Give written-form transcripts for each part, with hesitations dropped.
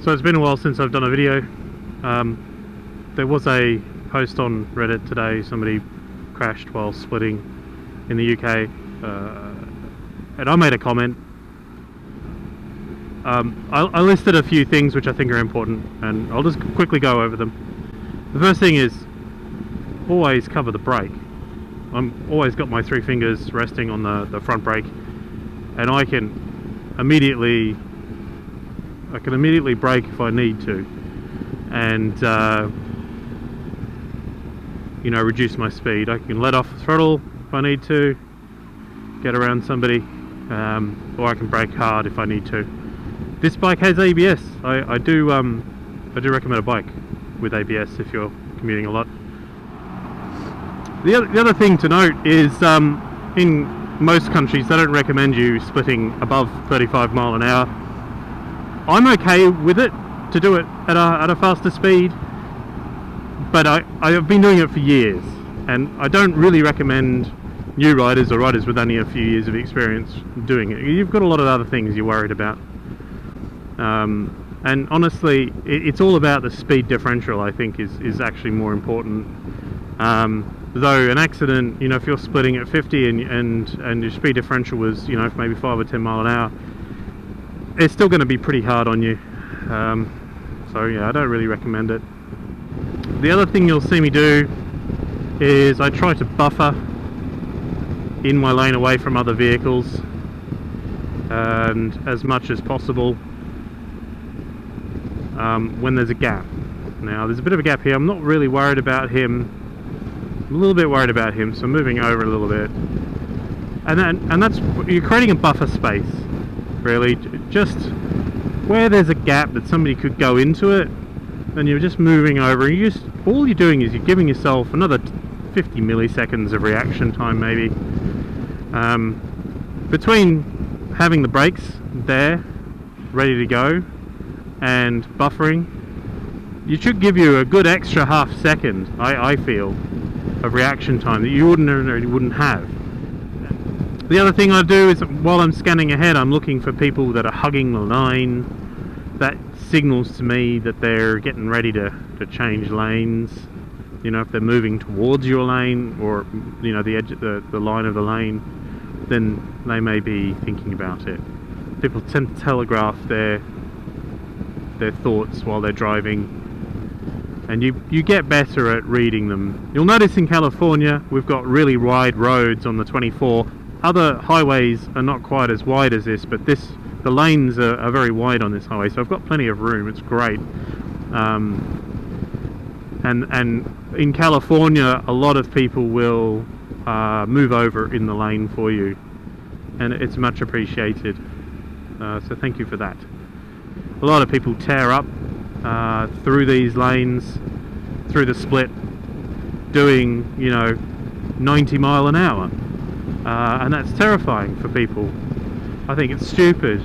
So it's been a while since I've done a video. There was a post on Reddit today, somebody crashed while splitting in the UK, and I made a comment. I listed a few things which I think are important, and I'll just quickly go over them. The first thing is always cover the brake. I'm always got my 3 fingers resting on the front brake, and I can immediately brake if I need to, and you know, reduce my speed. I can let off the throttle if I need to, get around somebody, or I can brake hard if I need to. This bike has ABS. I do recommend a bike with ABS if you're commuting a lot. The other thing to note is in most countries they don't recommend you splitting above 35 mile an hour. I'm okay with it to do it at a faster speed, but I've been doing it for years, and I don't really recommend new riders or riders with only a few years of experience doing it. You've got a lot of other things you're worried about, and honestly it's all about the speed differential. I think is actually more important. Though an accident, you know, if you're splitting at 50 and your speed differential was, you know, maybe 5 or 10 mile an hour, it's still going to be pretty hard on you. So yeah, I don't really recommend it. The other thing you'll see me do is I try to buffer in my lane away from other vehicles, and as much as possible when there's a gap. Now there's a bit of a gap here. I'm not really worried about him. I'm a little bit worried about him, so I'm moving over a little bit, and that's, you're creating a buffer space, really, just where there's a gap that somebody could go into it, and you're just moving over. All you're doing is you're giving yourself another 50 milliseconds of reaction time, maybe, between having the brakes there ready to go and buffering. You should give you a good extra half second, I feel, of reaction time that you ordinarily wouldn't have. The other thing I do is, while I'm scanning ahead, I'm looking for people that are hugging the line. That signals to me that they're getting ready to change lanes. You know, if they're moving towards your lane, or, you know, the edge, the line of the lane, then they may be thinking about it. People tend to telegraph their thoughts while they're driving, and you get better at reading them. You'll notice in California we've got really wide roads on the 24. Other highways are not quite as wide as this, but the lanes are very wide on this highway, so I've got plenty of room. It's great. And in California a lot of people will move over in the lane for you, and it's much appreciated, so thank you for that. A lot of people tear up through these lanes, through the split, doing, you know, 90 mile an hour, and that's terrifying for people. I think it's stupid.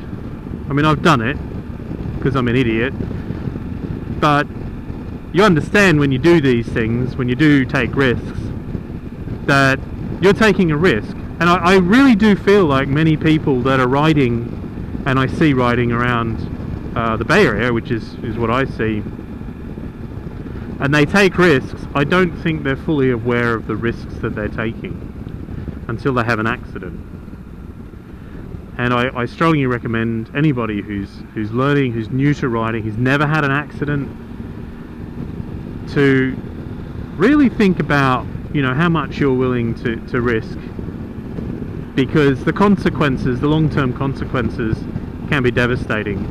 I mean, I've done it because I'm an idiot, but you understand when you do these things, when you do take risks, that you're taking a risk. And I really do feel like many people that are riding, and I see riding around the Bay Area, which is what I see, and they take risks, I don't think they're fully aware of the risks that they're taking until they have an accident. And I strongly recommend anybody who's learning, who's new to riding, who's never had an accident, to really think about, you know, how much you're willing to risk, because the consequences, the long-term consequences, can be devastating.